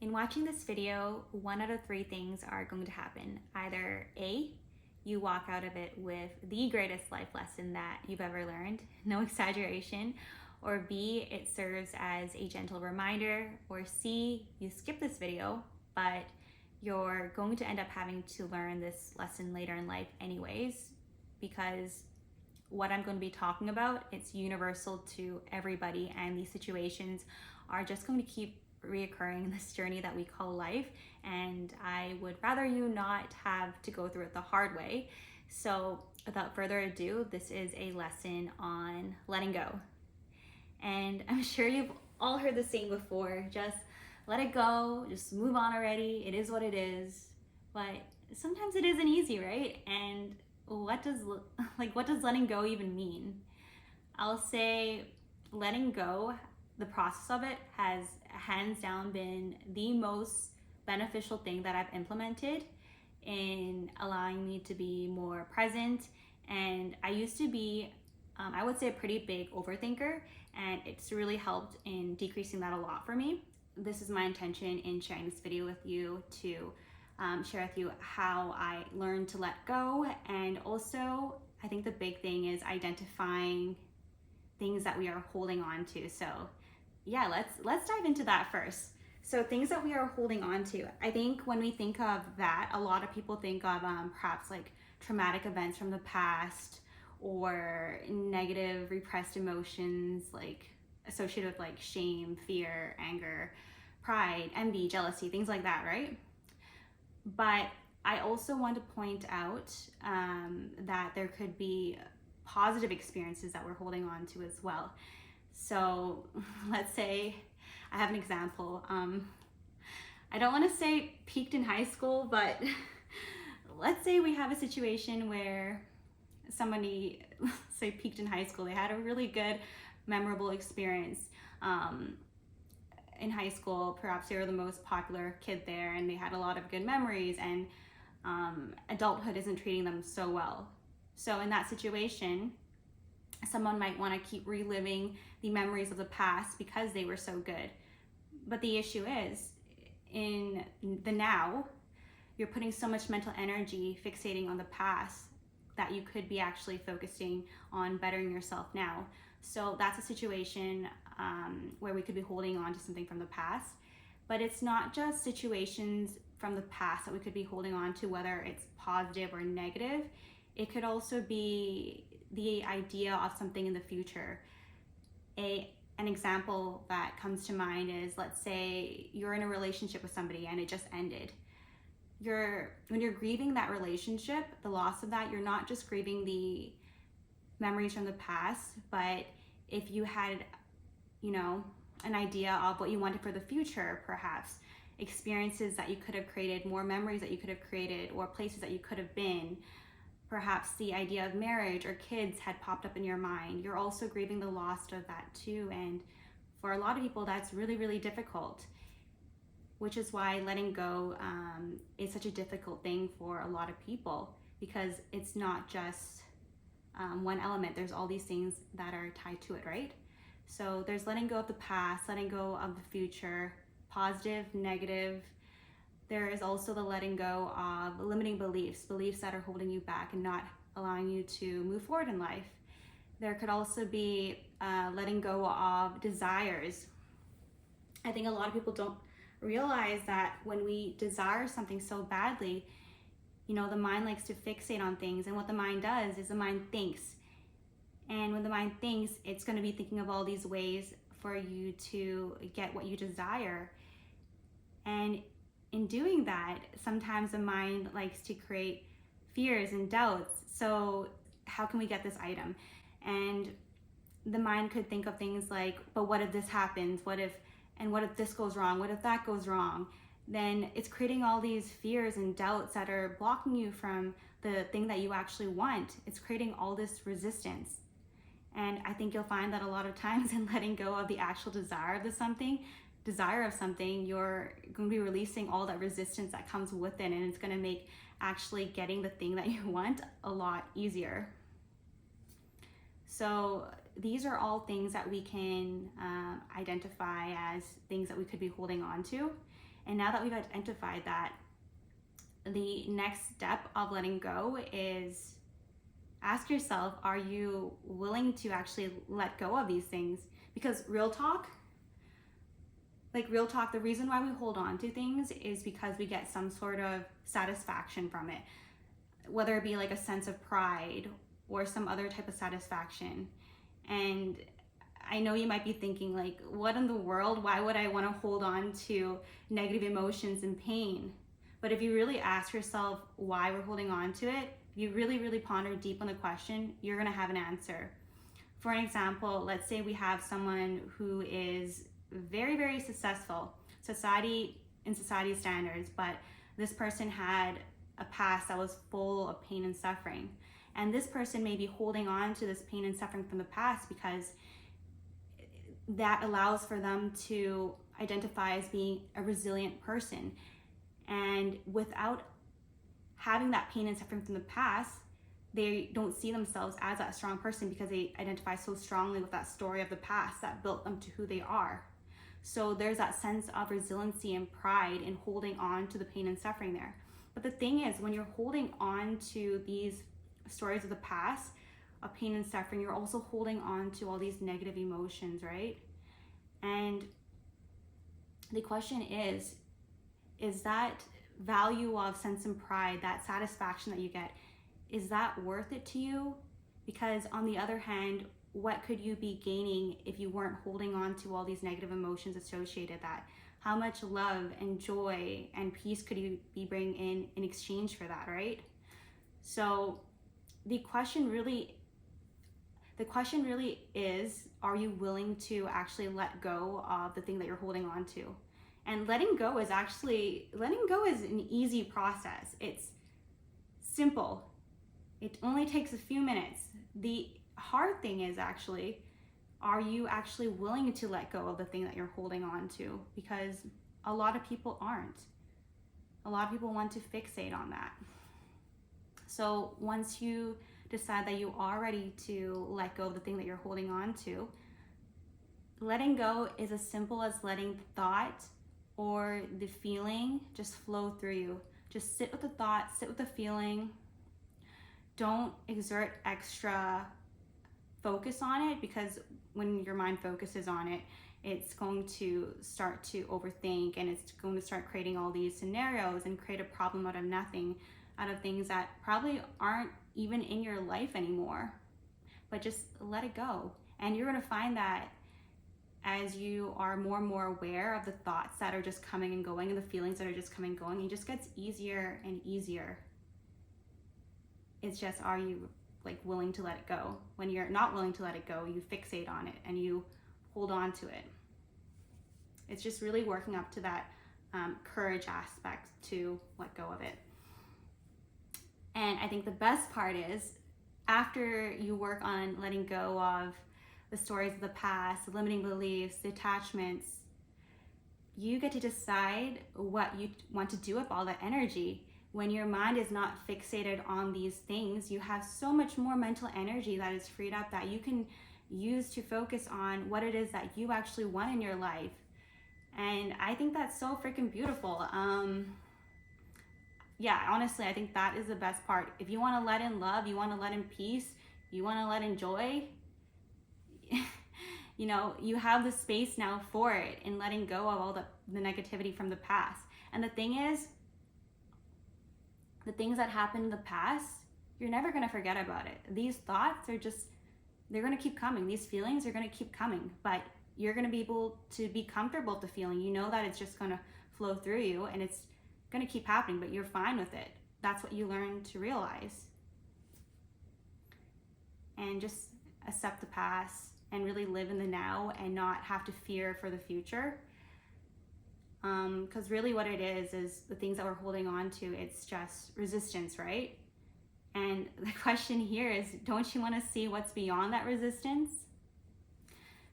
In watching this video, 1 out of 3 things are going to happen. Either A, you walk out of it with the greatest life lesson that you've ever learned, no exaggeration, or B, it serves as a gentle reminder, or C, you skip this video, but you're going to end up having to learn this lesson later in life anyways, because what I'm going to be talking about, it's universal to everybody, and these situations are just going to keep reoccurring in this journey that we call life, and I would rather you not have to go through it the hard way. So without further ado, this is a lesson on letting go. And I'm sure you've all heard the saying before, just let it go, just move on already, it is what it is. But sometimes it isn't easy, right? And what does letting go even mean? I'll say letting go, the process of it has hands down been the most beneficial thing that I've implemented in allowing me to be more present. And I used to be, I would say, a pretty big overthinker, and it's really helped in decreasing that a lot for me. This is my intention in sharing this video with you, to share with you how I learned to let go. And also, I think the big thing is identifying things that we are holding on to. So yeah, let's dive into that first. So things that we are holding on to. I think when we think of that, a lot of people think of perhaps like traumatic events from the past, or negative repressed emotions like associated with like shame, fear, anger, pride, envy, jealousy, things like that, right? But I also want to point out that there could be positive experiences that we're holding on to as well. So let's say I have an example. I don't want to say peaked in high school, but let's say we have a situation where somebody, say, peaked in high school. They had a really good, memorable experience in high school. Perhaps they were the most popular kid there, and they had a lot of good memories, and adulthood isn't treating them so well. So in that situation, someone might want to keep reliving the memories of the past because they were so good. But the issue is, in the now, you're putting so much mental energy fixating on the past that you could be actually focusing on bettering yourself now. So that's a situation where we could be holding on to something from the past. But it's not just situations from the past that we could be holding on to, whether it's positive or negative. It could also be the idea of something in the future. An example that comes to mind is, let's say you're in a relationship with somebody and it just ended. When you're grieving that relationship, the loss of that, you're not just grieving the memories from the past, but if you had, an idea of what you wanted for the future, perhaps experiences that you could have created, more memories that you could have created, or places that you could have been, perhaps the idea of marriage or kids had popped up in your mind, you're also grieving the loss of that too. And for a lot of people, that's really, really difficult, which is why letting go is such a difficult thing for a lot of people, because it's not just one element. There's all these things that are tied to it, right? So there's letting go of the past, letting go of the future, positive, negative. There is also the letting go of limiting beliefs that are holding you back and not allowing you to move forward in life. There could also be letting go of desires. I think a lot of people don't realize that when we desire something so badly, the mind likes to fixate on things, and what the mind does is the mind thinks. And when the mind thinks, it's going to be thinking of all these ways for you to get what you desire. And in doing that, sometimes the mind likes to create fears and doubts. So how can we get this item? And the mind could think of things like, but what if this happens? What if this goes wrong? What if that goes wrong? Then it's creating all these fears and doubts that are blocking you from the thing that you actually want. It's creating all this resistance. And I think you'll find that a lot of times in letting go of the actual desire of something, you're going to be releasing all that resistance that comes with it, and it's going to make actually getting the thing that you want a lot easier. So these are all things that we can identify as things that we could be holding on to. And now that we've identified that, the next step of letting go is ask yourself, are you willing to actually let go of these things? Because real talk, the reason why we hold on to things is because we get some sort of satisfaction from it, whether it be like a sense of pride or some other type of satisfaction. And I know you might be thinking, like, what in the world? Why would I want to hold on to negative emotions and pain? But if you really ask yourself why we're holding on to it, you really, really ponder deep on the question, you're going to have an answer. For an example, let's say we have someone who is very, very successful, society standards, but this person had a past that was full of pain and suffering. And this person may be holding on to this pain and suffering from the past because that allows for them to identify as being a resilient person. And without having that pain and suffering from the past, they don't see themselves as that strong person because they identify so strongly with that story of the past that built them to who they are. So there's that sense of resiliency and pride in holding on to the pain and suffering there. But the thing is, when you're holding on to these stories of the past, of pain and suffering, you're also holding on to all these negative emotions, right? And the question is that value of sense and pride, that satisfaction that you get, is that worth it to you? Because on the other hand, what could you be gaining if you weren't holding on to all these negative emotions associated that? How much love and joy and peace could you be bringing in exchange for that, right? So the question really is, are you willing to actually let go of the thing that you're holding on to? And letting go is an easy process. It's simple. It only takes a few minutes. The hard thing is actually, are you actually willing to let go of the thing that you're holding on to? Because a lot of people aren't. A lot of people want to fixate on that. So once you decide that you are ready to let go of the thing that you're holding on to, letting go is as simple as letting the thought or the feeling just flow through you. Just sit with the thought, sit with the feeling. Don't exert extra focus on it, because when your mind focuses on it, it's going to start to overthink, and it's going to start creating all these scenarios and create a problem out of nothing, out of things that probably aren't even in your life anymore. But just let it go. And you're going to find that as you are more and more aware of the thoughts that are just coming and going and the feelings that are just coming and going, it just gets easier and easier. It's just, are you willing to let it go? When you're not willing to let it go, you fixate on it and you hold on to it. It's just really working up to that courage aspect to let go of it. And I think the best part is, after you work on letting go of the stories of the past, the limiting beliefs, the attachments, you get to decide what you want to do with all that energy. When your mind is not fixated on these things, you have so much more mental energy that is freed up that you can use to focus on what it is that you actually want in your life. And I think that's so freaking beautiful. Yeah, honestly, I think that is the best part. If you want to let in love, you want to let in peace, you want to let in joy, you have the space now for it in letting go of all the negativity from the past. And the thing is, the things that happened in the past, you're never going to forget about it. These thoughts are they're going to keep coming. These feelings are going to keep coming, but you're going to be able to be comfortable with the feeling. You know that it's just going to flow through you and it's going to keep happening, but you're fine with it. That's what you learn to realize. And just accept the past and really live in the now and not have to fear for the future. Because really what it is the things that we're holding on to, it's just resistance, right? And the question here is, don't you want to see what's beyond that resistance?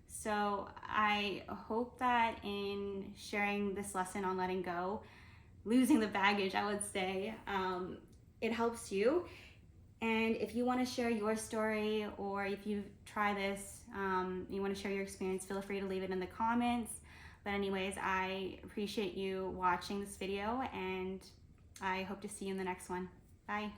So I hope that in sharing this lesson on letting go, losing the baggage, I would say, it helps you. And if you want to share your story, or if you try this, you want to share your experience, feel free to leave it in the comments. But anyways, I appreciate you watching this video, and I hope to see you in the next one. Bye.